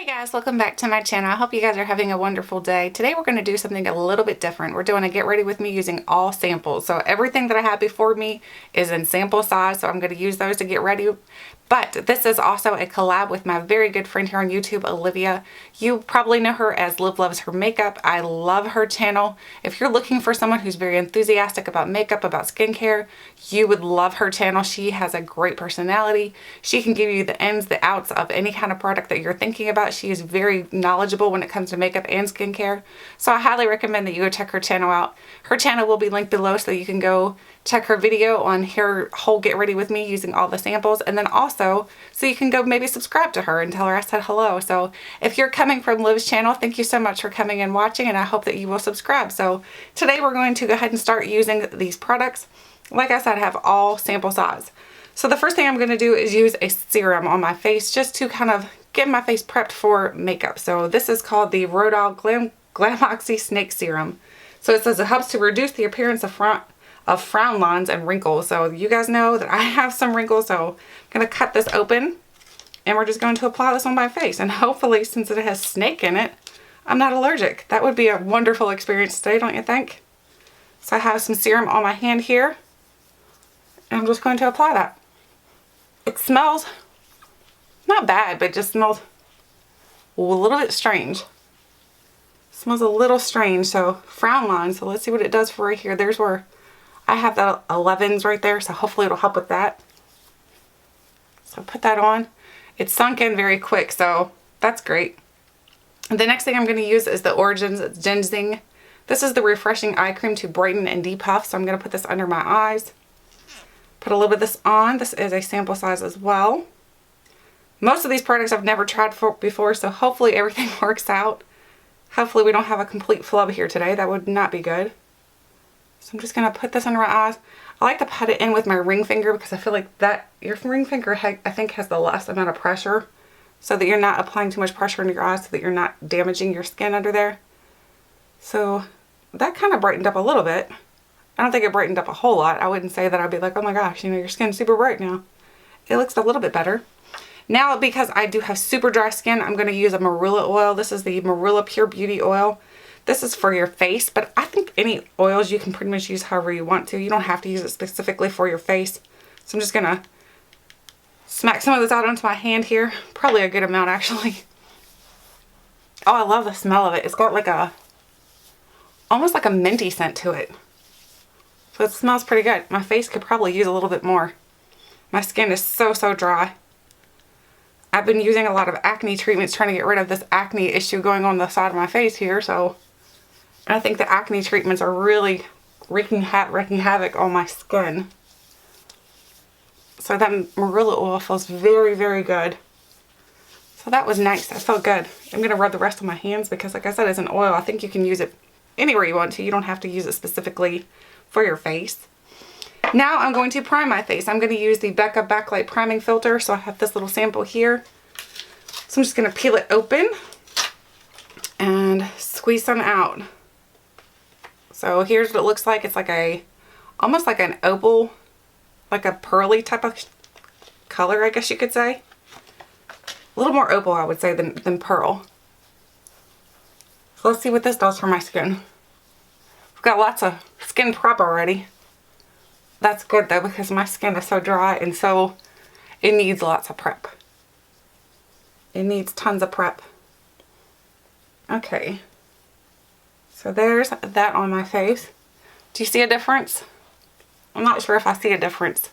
Hey guys, welcome back to my channel. I hope you guys are having a wonderful day. Today we're going to do something a little bit different. We're doing a get ready with me using all samples. So everything that I have before me is in sample size, so I'm going to use those to get ready. But this is also a collab with my very good friend here on YouTube, Olivia. You probably know her as Liv Loves Her Makeup. I love her channel. If you're looking for someone who's very enthusiastic about makeup, about skincare, you would love her channel. She has a great personality. She can give you the ins, the outs of any kind of product that you're thinking about. She is very knowledgeable when it comes to makeup and skincare. So I highly recommend that you go check her channel out. Her channel will be linked below so you can go check her video on her whole get ready with me using all the samples, and then also so you can go maybe subscribe to her and tell her I said hello. So if you're coming from Liv's channel, thank you so much for coming and watching, and I hope that you will subscribe. So today we're going to go ahead and start using these products. Like I said, I have all sample size. So the first thing I'm going to do is use a serum on my face just to kind of get my face prepped for makeup. So this is called the Rodol Glamoxy Snake Serum. So it says it helps to reduce the appearance of frown lines and wrinkles. So you guys know that I have some wrinkles, so I'm going to cut this open and we're just going to apply this on my face. And hopefully, since it has snake in it, I'm not allergic. That would be a wonderful experience today, don't you think? So I have some serum on my hand here and I'm just going to apply that. It smells not bad, but it just smells a little bit strange. Smells a little strange. So frown lines, so let's see what it does for right here. There's where I have the 11s right there, so hopefully it'll help with that. So put that on. It's sunk in very quick, so that's great. The next thing I'm going to use is the Origins Ginseng. This is the refreshing eye cream to brighten and depuff, so I'm going to put this under my eyes. Put a little bit of this on. This is a sample size as well. Most of these products I've never tried before, so hopefully everything works out. Hopefully we don't have a complete flub here today. That would not be good. So I'm just going to put this under my eyes. I like to put it in with my ring finger because I feel like that your ring finger I think has the less amount of pressure, so that you're not applying too much pressure into your eyes so that you're not damaging your skin under there. So that kind of brightened up a little bit. I don't think it brightened up a whole lot. I wouldn't say that I'd be like, oh my gosh, you know, your skin's super bright now. It looks a little bit better. Now, because I do have super dry skin, I'm going to use a marula oil. This is the Marula Pure Beauty Oil. This is for your face, but I think any oils you can pretty much use however you want to. You don't have to use it specifically for your face. So I'm just going to smack some of this out onto my hand here. Probably a good amount, actually. Oh, I love the smell of it. It's got like almost like a minty scent to it. So it smells pretty good. My face could probably use a little bit more. My skin is so dry. I've been using a lot of acne treatments trying to get rid of this acne issue going on the side of my face here, so I think the acne treatments are really wreaking havoc on my skin. So that marula oil feels very good. So that was nice. That felt good. I'm going to rub the rest of my hands because, like I said, it's an oil. I think you can use it anywhere you want to. You don't have to use it specifically for your face. Now I'm going to prime my face. I'm going to use the Becca Backlight Priming Filter. So I have this little sample here. So I'm just going to peel it open and squeeze some out. So here's what it looks like. It's like almost like an opal, like a pearly type of color, I guess you could say. A little more opal, I would say, than pearl. So let's see what this does for my skin. I've got lots of skin prep already. That's good though, because my skin is so dry and so it needs lots of prep. It needs tons of prep. Okay. So there's that on my face. Do you see a difference? I'm not sure if I see a difference.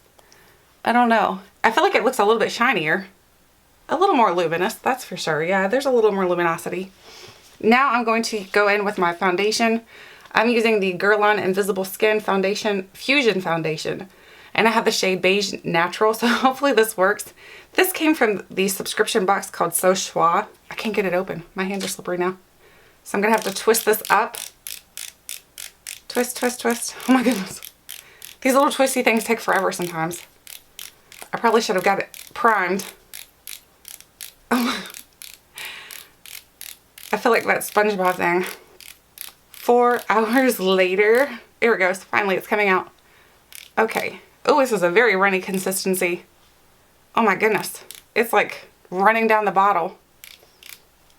I don't know. I feel like it looks a little bit shinier. A little more luminous, that's for sure. Yeah, there's a little more luminosity. Now I'm going to go in with my foundation. I'm using the Guerlain Invisible Skin Foundation Fusion Foundation, and I have the shade Beige Natural, so hopefully this works. This came from the subscription box called So Schwa. I can't get it open. My hands are slippery now. So I'm going to have to twist this up. Twist. Oh my goodness. These little twisty things take forever sometimes. I probably should have got it primed. Oh. I feel like that SpongeBob thing. 4 hours later. There it goes. Finally, it's coming out. Okay. Oh, this is a very runny consistency. Oh my goodness. It's like running down the bottle.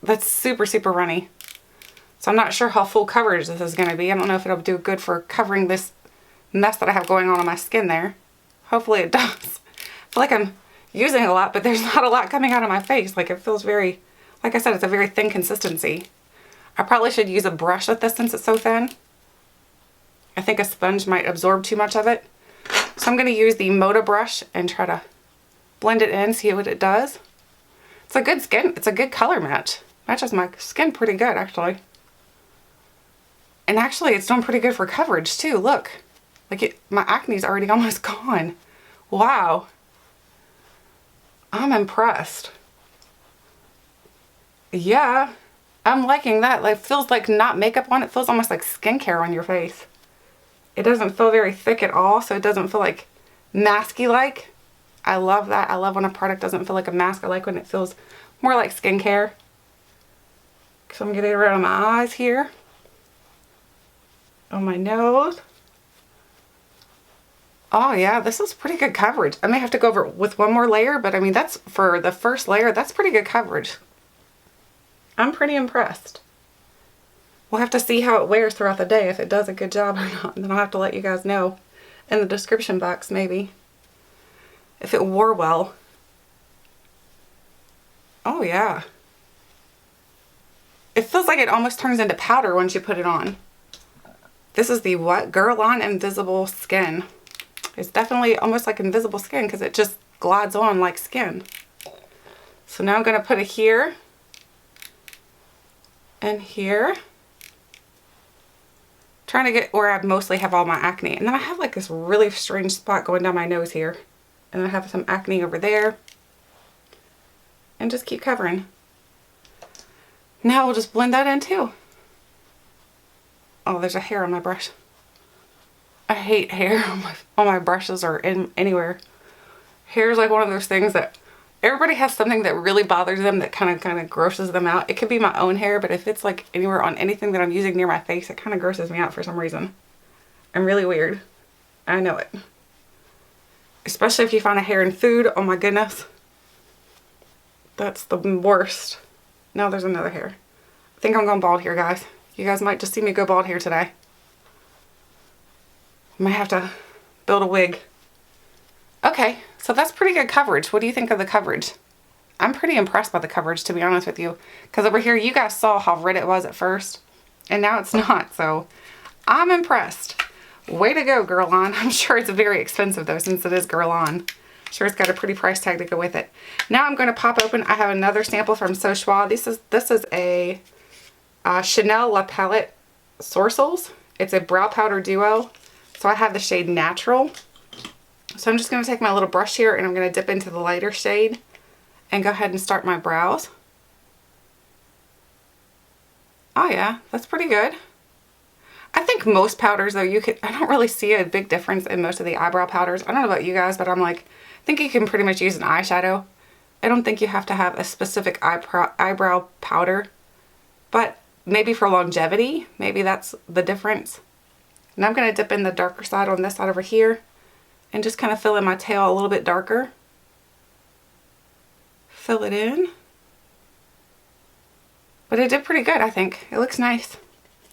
that's super, super runny. So I'm not sure how full coverage this is going to be. I don't know if it'll do good for covering this mess that I have going on my skin there. Hopefully it does. I feel like I'm using a lot, but there's not a lot coming out of my face. Like, it feels very, like I said, it's a very thin consistency. I probably should use a brush with this since it's so thin. I think a sponge might absorb too much of it. So I'm going to use the Moda brush and try to blend it in, see what it does. It's a good skin, it's a good color match. Matches my skin pretty good, actually. And actually, it's doing pretty good for coverage, too. Look. Like, my acne's already almost gone. Wow. I'm impressed. Yeah. I'm liking that. Like, it feels like not makeup on. It feels almost like skincare on your face. It doesn't feel very thick at all, so it doesn't feel like masky-like. I love that. I love when a product doesn't feel like a mask. I like when it feels more like skincare. So I'm getting it around my eyes here. On my nose. Oh yeah, this is pretty good coverage. I may have to go over it with one more layer, but I mean, that's for the first layer, that's pretty good coverage. I'm pretty impressed. We'll have to see how it wears throughout the day, if it does a good job or not. And then I'll have to let you guys know in the description box, maybe, if it wore well. Oh yeah. It feels like it almost turns into powder once you put it on. This is the what? Girl On Invisible Skin. It's definitely almost like invisible skin because it just glides on like skin. So now I'm going to put it here and here. Trying to get where I mostly have all my acne. And then I have like this really strange spot going down my nose here. And I have some acne over there. And just keep covering. Now we'll just blend that in too. Oh, there's a hair on my brush. I hate hair on my brushes or anywhere. Hair is like one of those things that everybody has something that really bothers them that kind of grosses them out. It could be my own hair, but if it's like anywhere on anything that I'm using near my face, it kind of grosses me out for some reason. I'm really weird. I know it. Especially if you find a hair in food. Oh my goodness. That's the worst. Now there's another hair. I think I'm going bald here, guys. You guys might just see me go bald here today. I might have to build a wig. Okay, so that's pretty good coverage. What do you think of the coverage? I'm pretty impressed by the coverage, to be honest with you. Because over here, you guys saw how red it was at first. And now it's not, so I'm impressed. Way to go, Girl On. I'm sure it's very expensive, though, since it is Girl On. I'm sure it's got a pretty price tag to go with it. Now I'm going to pop open. I have another sample from So Schwa. This is a Chanel La Palette Sorcels. It's a brow powder duo. So I have the shade Natural. So I'm just going to take my little brush here and I'm going to dip into the lighter shade and go ahead and start my brows. Oh yeah, that's pretty good. I think most powders though, I don't really see a big difference in most of the eyebrow powders. I don't know about you guys, but I'm like, I think you can pretty much use an eyeshadow. I don't think you have to have a specific eyebrow powder, but maybe for longevity, maybe that's the difference. And I'm going to dip in the darker side on this side over here and just kind of fill in my tail a little bit darker. Fill it in. But it did pretty good, I think. It looks nice.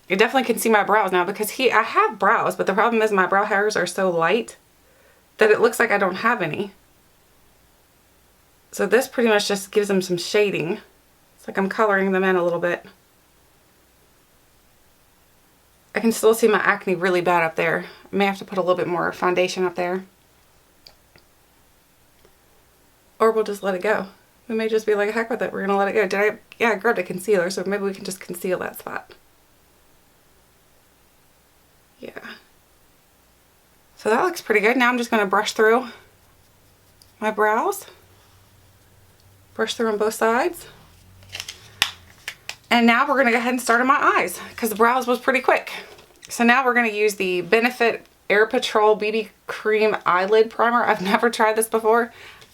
You definitely can see my brows now because I have brows, but the problem is my brow hairs are so light that it looks like I don't have any. So this pretty much just gives them some shading. It's like I'm coloring them in a little bit. I can still see my acne really bad up there. I may have to put a little bit more foundation up there. Or we'll just let it go. We may just be like, heck with it, we're gonna let it go. Yeah, I grabbed a concealer, so maybe we can just conceal that spot. Yeah. So that looks pretty good. Now I'm just gonna brush through my brows. Brush through on both sides. And now we're gonna go ahead and start on my eyes because the brows was pretty quick. So now we're gonna use the Benefit Air Patrol BB Cream Eyelid Primer. I've never tried this before.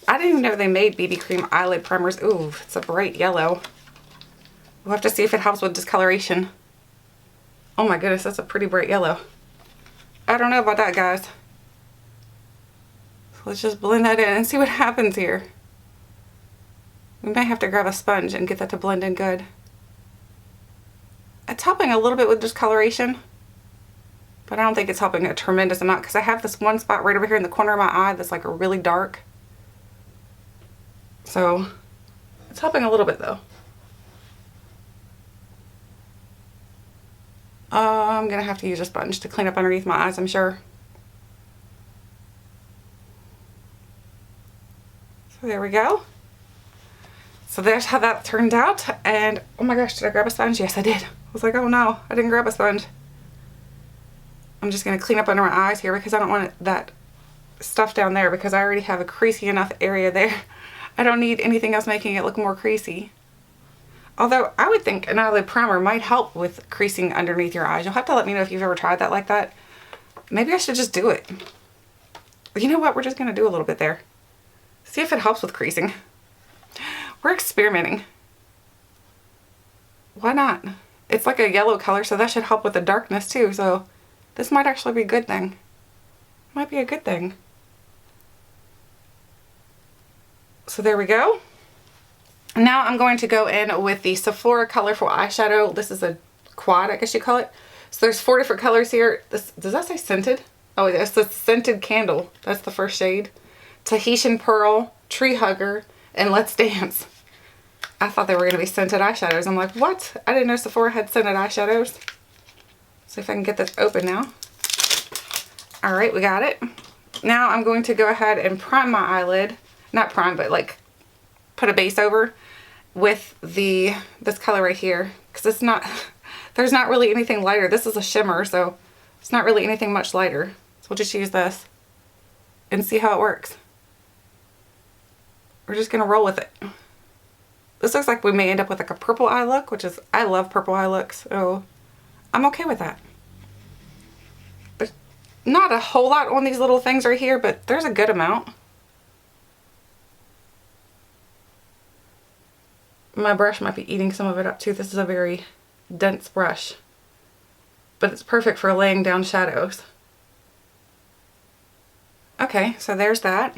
I didn't even know they made BB Cream eyelid primers. Ooh, it's a bright yellow. We'll have to see if it helps with discoloration. Oh my goodness, that's a pretty bright yellow. I don't know about that, guys. So let's just blend that in and see what happens here. We may have to grab a sponge and get that to blend in good. It's helping a little bit with discoloration, but I don't think it's helping a tremendous amount because I have this one spot right over here in the corner of my eye that's like a really dark. So it's helping a little bit though. I'm gonna have to use a sponge to clean up underneath my eyes, I'm sure. So there we go. So there's how that turned out. And oh my gosh, did I grab a sponge? Yes, I did. I was like, oh no, I didn't grab a sponge. I'm just gonna clean up under my eyes here because I don't want that stuff down there because I already have a creasy enough area there. I don't need anything else making it look more creasy. Although I would think an eyelid primer might help with creasing underneath your eyes. You'll have to let me know if you've ever tried that like that. Maybe I should just do it. You know what? We're just going to do a little bit there. See if it helps with creasing. We're experimenting. Why not? It's like a yellow color, so that should help with the darkness too. So this might actually be a good thing. Might be a good thing. So there we go. Now I'm going to go in with the Sephora Colorful Eyeshadow. This is a quad, I guess you call it. So there's 4 different colors here. This, does that say scented? Oh, it's the Scented Candle. That's the first shade. Tahitian Pearl, Tree Hugger, and Let's Dance. I thought they were going to be scented eyeshadows. I'm like, what? I didn't know Sephora had scented eyeshadows. See if I can get this open now. Alright, we got it. Now I'm going to go ahead and prime my eyelid. Not prime, but like put a base over with this color right here, because it's not, there's not really anything lighter. This is a shimmer, so it's not really anything much lighter. So we'll just use this and see how it works. We're just gonna roll with it. This looks like we may end up with like a purple eye look, which is, I love purple eye looks, so I'm okay with that. There's not a whole lot on these little things right here, but there's a good amount. My brush might be eating some of it up too. This is a very dense brush, but it's perfect for laying down shadows. Okay, so there's that.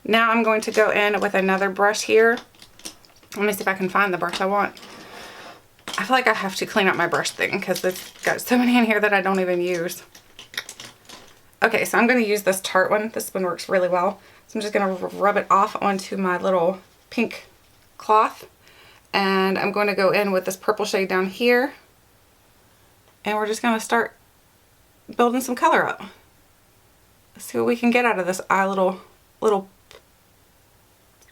Now I'm going to go in with another brush here. Let me see if I can find the brush I want. I feel like I have to clean up my brush thing because it's got so many in here that I don't even use. Okay, so I'm going to use this Tarte one. This one works really well. So I'm just going to rub it off onto my little pink cloth. And I'm going to go in with this purple shade down here. And we're just going to start building some color up. Let's see what we can get out of this little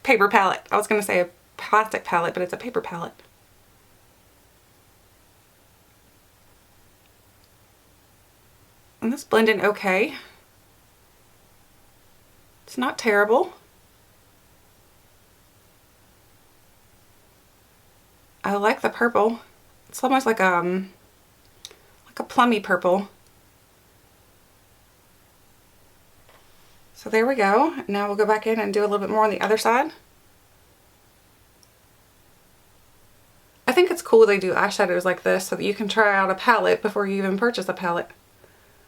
paper palette. I was going to say a plastic palette, but it's a paper palette. And this blended okay. It's not terrible. I like the purple. It's almost like a plummy purple. So there we go. Now we'll go back in and do a little bit more on the other side. I think it's cool they do eyeshadows like this so that you can try out a palette before you even purchase a palette.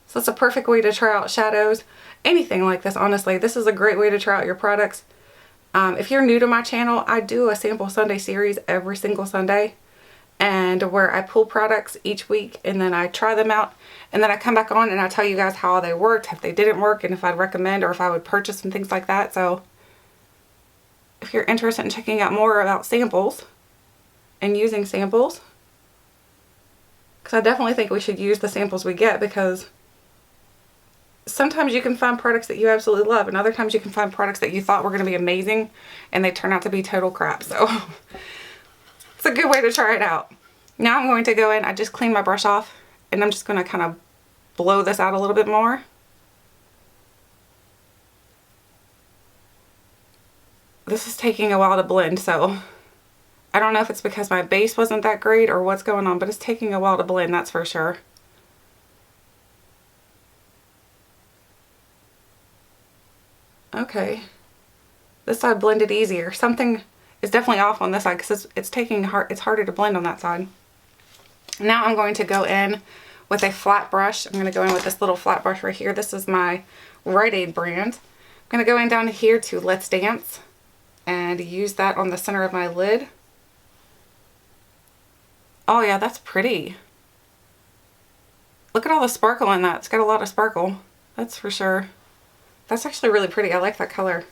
So it's a perfect way to try out shadows. Anything like this, honestly. This is a great way to try out your products. If you're new to my channel, I do a Sample Sunday series every single Sunday, and where I pull products each week and then I try them out, and then I come back on and I tell you guys how they worked, if they didn't work, and if I'd recommend or if I would purchase and things like that. So if you're interested in checking out more about samples and using samples, because I definitely think we should use the samples we get, because sometimes you can find products that you absolutely love, and other times you can find products that you thought were going to be amazing and they turn out to be total crap. So it's a good way to try it out. Now I'm going to go in, I just cleaned my brush off, and I'm just going to kind of blow this out a little bit more. This is taking a while to blend, so I don't know if it's because my base wasn't that great or what's going on, but it's taking a while to blend, that's for sure. Okay, this side blended easier. Something is definitely off on this side because it's harder to blend on that side. Now I'm going to go in with a flat brush. I'm going to go in with this little flat brush right here. This is my Rite Aid brand. I'm going to go in down here to Let's Dance and use that on the center of my lid. Oh yeah, that's pretty. Look at all the sparkle in that. It's got a lot of sparkle. That's for sure. That's actually really pretty. I like that color.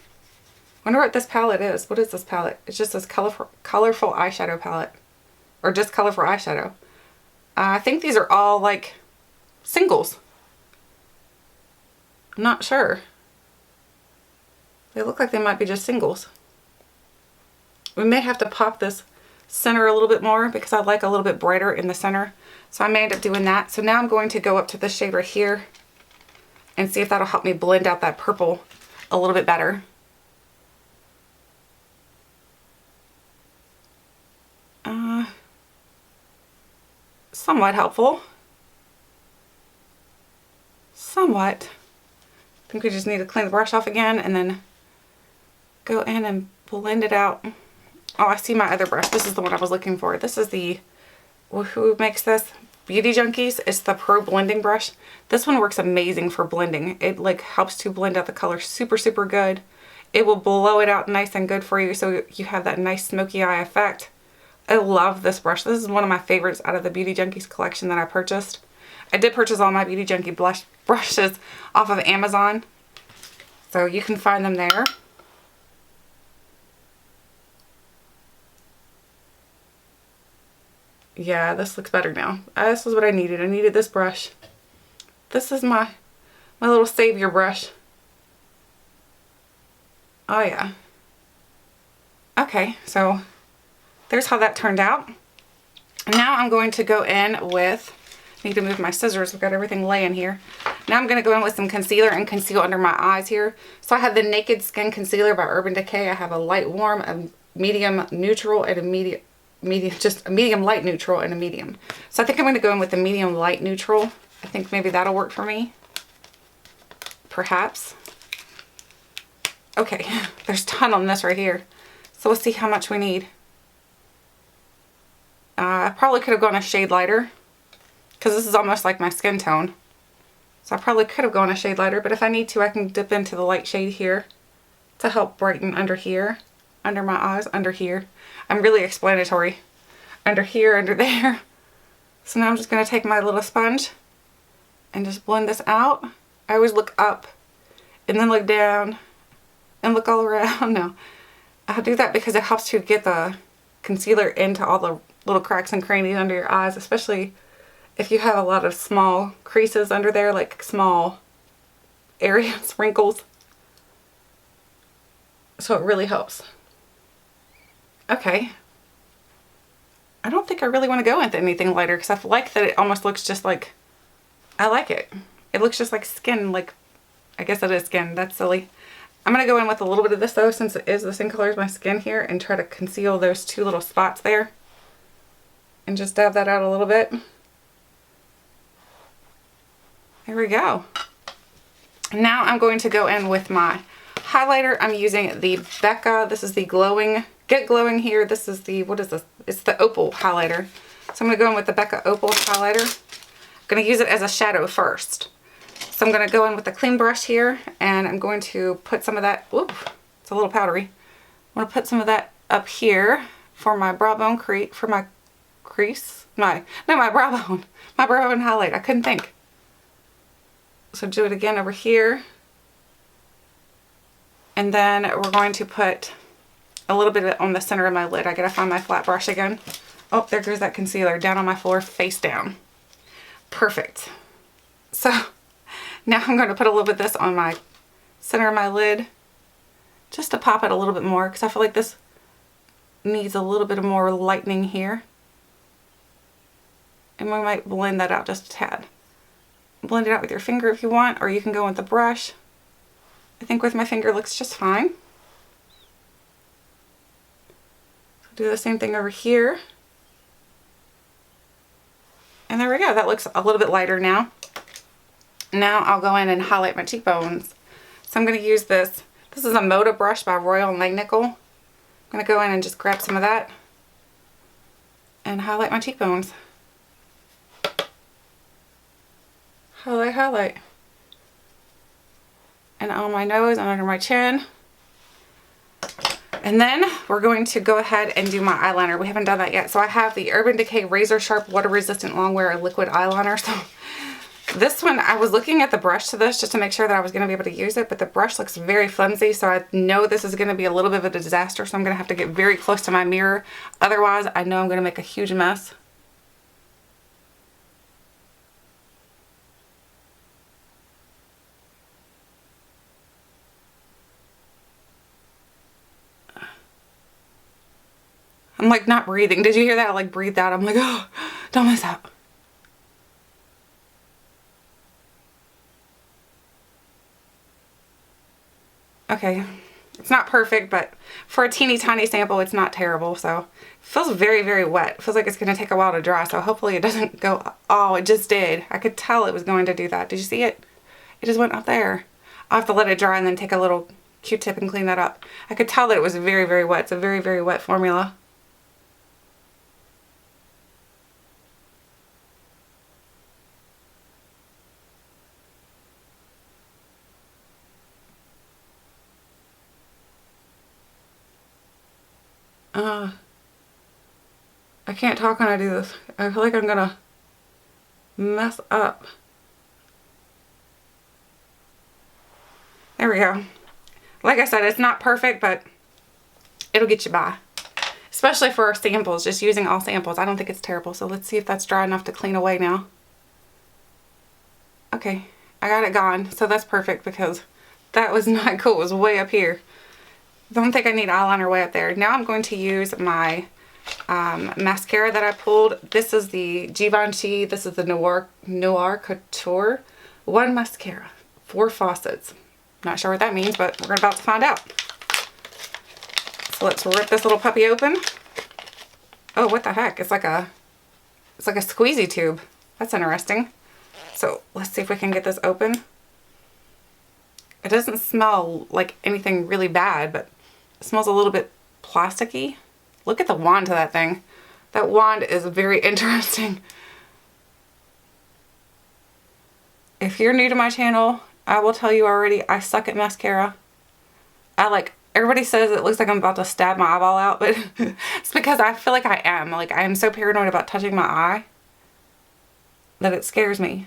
Wonder what this palette is. What is this palette? It's just this colorful eyeshadow palette. Or just colorful eyeshadow. I think these are all like singles. I'm not sure. They look like they might be just singles. We may have to pop this center a little bit more because I like a little bit brighter in the center. So I may end up doing that. So now I'm going to go up to this shade right here and see if that'll help me blend out that purple a little bit better. Somewhat helpful. Somewhat. I think we just need to clean the brush off again and then go in and blend it out. Oh, I see my other brush. This is the one I was looking for. This is the, who makes this? Beauty Junkies. It's the Pro Blending Brush. This one works amazing for blending. It like helps to blend out the color super, super good. It will blow it out nice and good for you so you have that nice smoky eye effect. I love this brush. This is one of my favorites out of the Beauty Junkies collection that I purchased. I did purchase all my Beauty Junkie blush brushes off of Amazon, so you can find them there. Yeah, this looks better now. This is what I needed. I needed this brush. This is my little savior brush. Oh yeah. Okay, so there's how that turned out. Now I'm going to go in with, I need to move my scissors, I've got everything laying here. Now I'm going to go in with some concealer and conceal under my eyes here. So I have the Naked Skin Concealer by Urban Decay. I have a light warm, a medium neutral, and a medium light neutral, and a medium. So I think I'm going to go in with the medium light neutral. I think maybe that'll work for me. Perhaps. Okay, there's a ton on this right here. So let's see how much we need. I probably could have gone a shade lighter because this is almost like my skin tone. So I probably could have gone a shade lighter, but if I need to, I can dip into the light shade here to help brighten under here, under my eyes, under here. I'm really explanatory. Under here, under there. So now I'm just going to take my little sponge and just blend this out. I always look up and then look down and look all around. No, I do that because it helps to get the concealer into all the little cracks and crannies under your eyes, especially if you have a lot of small creases under there, like small areas, wrinkles. So it really helps. Okay. I don't think I really want to go into anything lighter because I like that it almost looks just like, I like it. It looks just like skin, like, I guess it is skin. That's silly. I'm going to go in with a little bit of this though, since it is the same color as my skin here, and try to conceal those two little spots there. And just dab that out a little bit. There we go. Now I'm going to go in with my highlighter. I'm using the Becca. This is the glowing, Get Glowing here. This is the, what is this? It's the Opal highlighter. So I'm going to go in with the Becca Opal highlighter. I'm going to use it as a shadow first. So I'm going to go in with a clean brush here, and I'm going to put some of that, whoop, it's a little powdery. I'm going to put some of that up here for my brow bone for my crease. My brow bone. My brow bone highlight. I couldn't think. So do it again over here. And then we're going to put a little bit on the center of my lid. I gotta find my flat brush again. Oh, there goes that concealer down on my floor, face down. Perfect. So now I'm going to put a little bit of this on my center of my lid just to pop it a little bit more, because I feel like this needs a little bit more lightening here. And we might blend that out just a tad. Blend it out with your finger if you want, or you can go with the brush. I think with my finger looks just fine. So do the same thing over here. And there we go. That looks a little bit lighter now. Now I'll go in and highlight my cheekbones. So I'm going to use this. This is a Moda brush by Royal Nickel. I'm going to go in and just grab some of that and highlight my cheekbones. Highlight, highlight. And on my nose and under my chin. And then we're going to go ahead and do my eyeliner. We haven't done that yet. So I have the Urban Decay Razor Sharp Water Resistant Longwear Liquid Eyeliner. So This one, I was looking at the brush to this just to make sure that I was going to be able to use it, but the brush looks very flimsy, so I know this is going to be a little bit of a disaster, so I'm going to have to get very close to my mirror. Otherwise, I know I'm going to make a huge mess. I'm like not breathing. Did you hear that? I like breathed out. I'm like, oh, don't mess up. Okay, it's not perfect, but for a teeny tiny sample, it's not terrible. So it feels very, very wet. It feels like it's going to take a while to dry. So hopefully it doesn't go, oh, it just did. I could tell it was going to do that. Did you see it? It just went up there. I'll have to let it dry and then take a little Q-tip and clean that up. I could tell that it was very, very wet. It's a very, very wet formula. I can't talk when I do this. I feel like I'm gonna mess up. There we go. Like I said, it's not perfect, but it'll get you by. Especially for our samples, just using all samples. I don't think it's terrible. So let's see if that's dry enough to clean away now. Okay, I got it gone. So that's perfect because that was not cool. It was way up here. Don't think I need eyeliner way up there. Now I'm going to use my mascara that I pulled. This is the Givenchy. This is the Noir Couture One Mascara. 4 faucets. Not sure what that means, but we're about to find out. So let's rip this little puppy open. Oh, what the heck? It's like a squeezy tube. That's interesting. So let's see if we can get this open. It doesn't smell like anything really bad, but it smells a little bit plasticky. Look at the wand to that thing. That wand is very interesting. If you're new to my channel, I will tell you already, I suck at mascara. Everybody says it looks like I'm about to stab my eyeball out, but it's because I feel like I am. Like, I am so paranoid about touching my eye that it scares me.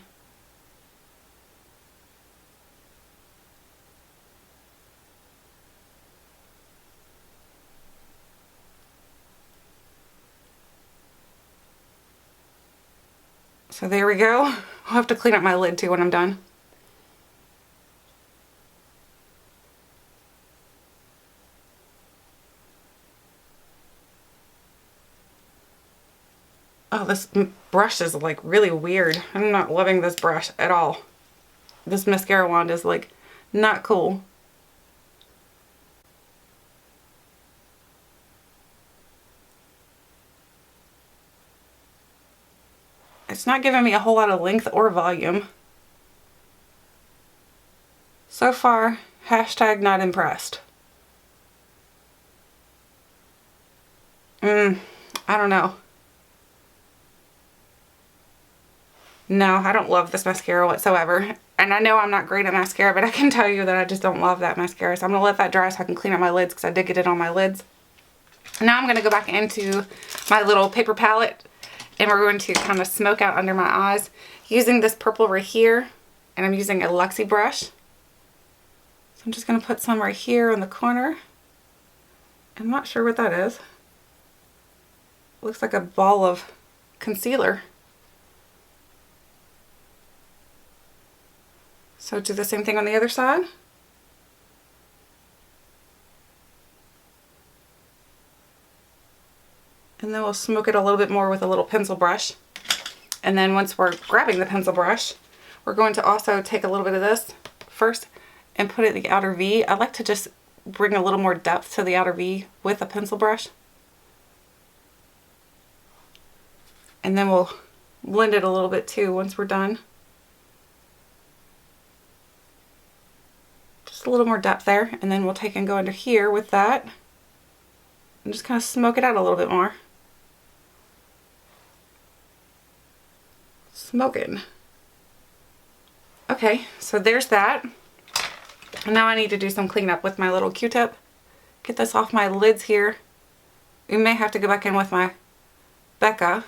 So there we go. I'll have to clean up my lid too when I'm done. Oh, this brush is like really weird. I'm not loving this brush at all. This mascara wand is like not cool. It's not giving me a whole lot of length or volume. So far, hashtag not impressed. I don't know. No, I don't love this mascara whatsoever. And I know I'm not great at mascara, but I can tell you that I just don't love that mascara. So I'm going to let that dry so I can clean up my lids because I did get it on my lids. Now I'm going to go back into my little paper palette and we're going to kind of smoke out under my eyes using this purple right here. And I'm using a Luxie brush. So I'm just going to put some right here in the corner. I'm not sure what that is. Looks like a ball of concealer. So do the same thing on the other side. And then we'll smoke it a little bit more with a little pencil brush. And then once we're grabbing the pencil brush, we're going to also take a little bit of this first and put it in the outer V. I like to just bring a little more depth to the outer V with a pencil brush. And then we'll blend it a little bit too once we're done. Just a little more depth there, and then we'll take and go under here with that and just kind of smoke it out a little bit more. Smoking. Okay, so there's that. And now I need to do some cleanup with my little Q-tip. Get this off my lids here. We may have to go back in with my Becca.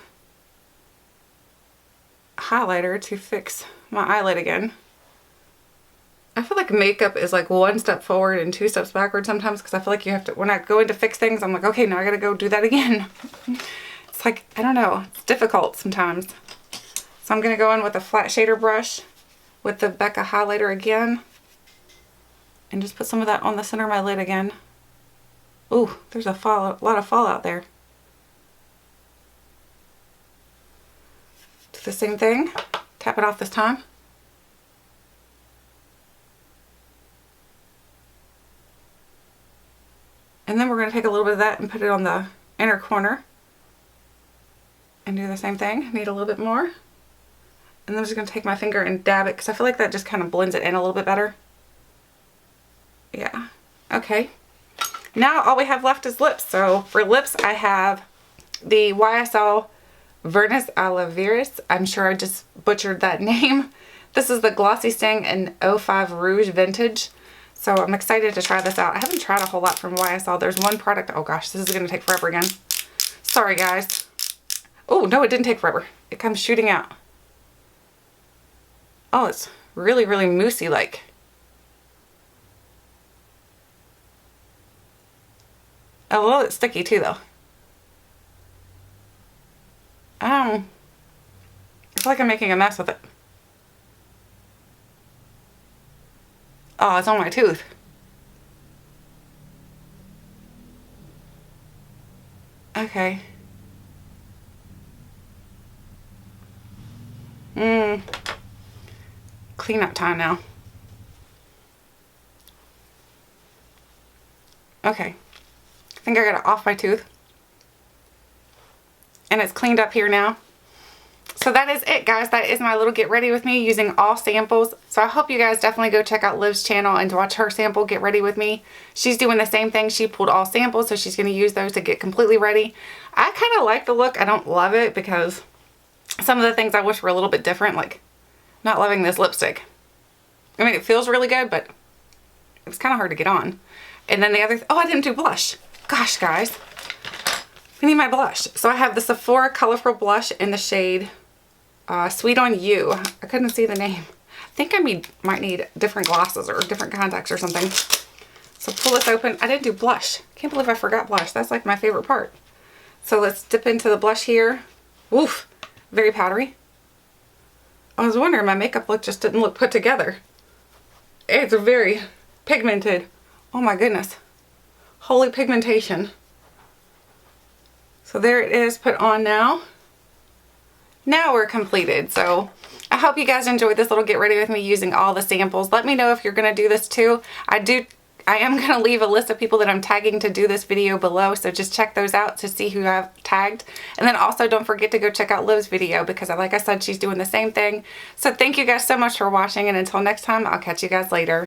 highlighter to fix my eyelid again. I feel like makeup is like one step forward and two steps backward sometimes, because I feel like you have to, when I go in to fix things, I'm like, okay, now I gotta go do that again. It's like, I don't know, it's difficult sometimes. So I'm gonna go in with a flat shader brush with the Becca highlighter again and just put some of that on the center of my lid again. Ooh, there's a lot of fallout there. Do the same thing, tap it off this time. And then we're going to take a little bit of that and put it on the inner corner and do the same thing. Need a little bit more. And then I'm just going to take my finger and dab it because I feel like that just kind of blends it in a little bit better. Yeah. Okay. Now all we have left is lips. So for lips, I have the YSL Vernis Oliveris. I'm sure I just butchered that name. This is the Glossy Sting in 05 Rouge Vintage. So I'm excited to try this out. I haven't tried a whole lot from YSL. There's one product. Oh gosh, this is going to take forever again. Sorry guys. Oh no, it didn't take forever. It comes shooting out. Oh, it's really, really moussey like. A little bit sticky too though. I feel like I'm making a mess with it. Oh, it's on my tooth. Okay. Clean up time now. Okay. I think I got it off my tooth. And it's cleaned up here now. So that is it, guys. That is my little get ready with me using all samples. So I hope you guys definitely go check out Liv's channel and watch her sample get ready with me. She's doing the same thing. She pulled all samples, so she's going to use those to get completely ready. I kind of like the look. I don't love it because some of the things I wish were a little bit different, like not loving this lipstick. I mean, it feels really good, but it's kind of hard to get on. And then the other, oh, I didn't do blush. Gosh, guys. I need my blush. So I have the Sephora Colorful Blush in the shade Sweet on You. I couldn't see the name. I think I might need different glosses or different contacts or something. So pull this open. I didn't do blush. Can't believe I forgot blush. That's like my favorite part. So let's dip into the blush here. Woof. Very powdery. I was wondering, my makeup look just didn't look put together. It's very pigmented. Oh my goodness. Holy pigmentation. So there it is, put on now. Now we're completed. So I hope you guys enjoyed this little get ready with me using all the samples. Let me know if you're going to do this too. I am going to leave a list of people that I'm tagging to do this video below, so just check those out to see who I've tagged. And then also don't forget to go check out Liv's video because like I said, she's doing the same thing. So thank you guys so much for watching, and until next time, I'll catch you guys later.